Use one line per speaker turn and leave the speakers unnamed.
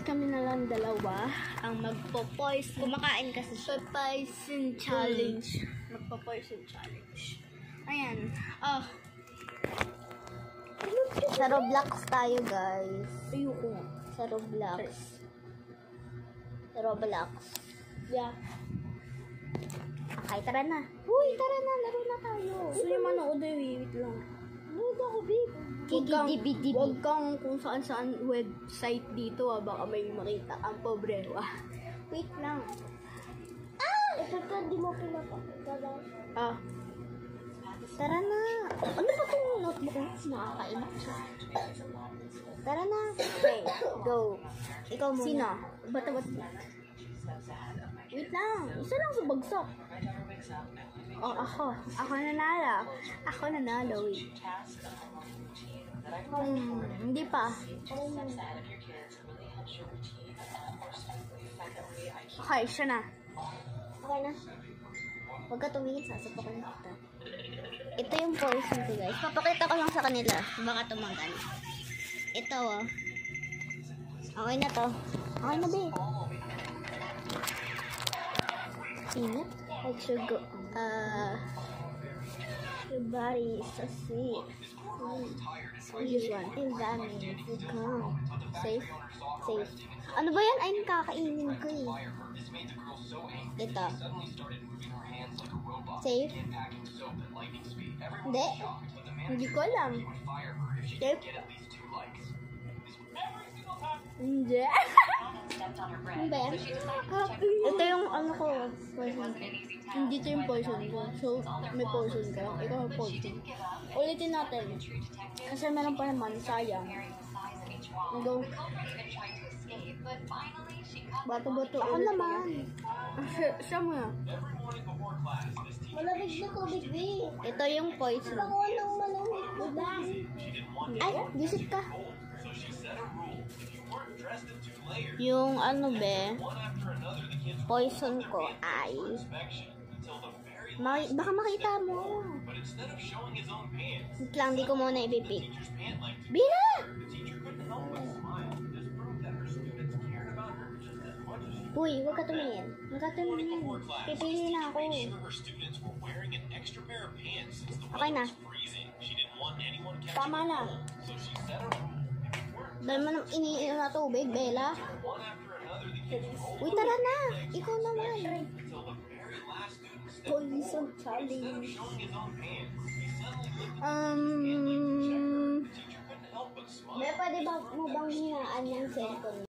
Kami na lang dalawa ang magpo-poison. Kumakain kasi siya. Poison challenge. Magpo-poison challenge. Ayan. Oh.
Sa Roblox tayo, guys.
Ayoko.
Sa Roblox. Sa Roblox.
Yeah.
Okay, tara na. Uy, tara na. Laro na tayo.
Gusto niyo manood eh. Wait lang.
Load ako, babe.
Huwag kang kung saan-saan website dito baka may makita ang pobrewa. Wait lang.
Ito ka, di mo pinapakita.
Tara na. Ano ba itong notebook mo? Nakakainak siya.
Tara na.
Okay, go.
Ikaw muna.
Sino? Ba't? Wait lang. Isa lang sa bagsak. Ako. Ako nanalo. Wait. Hindi pa. Okay, siya na.
Okay na. Huwag ka tumingin, sasapakan kita. Ito yung poison ko, guys. Papakita ko lang sa kanila. Baka tumanggan. Ito, oh. Okay na to. Okay na, babe. Init? Like sugar. Your body is so sweet.
This one.
And that means you come.
Safe?
Safe. Ano ba yan? Ay, nakakainin ko eh. Ito. Safe? Hindi.
Hindi ko alam. Safe? Hindi.
Ano ba yan?
Ito yung ano ko. Poison. Hindi ito yung poison ko. So, may poison ka. Ikaw may poison. Ulitin natin. Kasi meron pa naman. Sayang. Go. Bato-bato.
Ako naman.
Siya mo na.
Malamig na tubig, babe.
Ito yung poison.
Ako lang malamig.
Ay, visit ka. Yung ano be, poison ko ay baka makita mo. Wait lang, di ko muna ipipick. Bira!
Uy, huwag ka tumingin. Huwag ka tumingin. Pipili na ako.
Okay na. Tama na. Dahil mo nang iniinom na tubig, Bella. Uy, tara na. Ikaw naman. Poison challenge.
May pwede ba mo bang hinaan yung cellphone?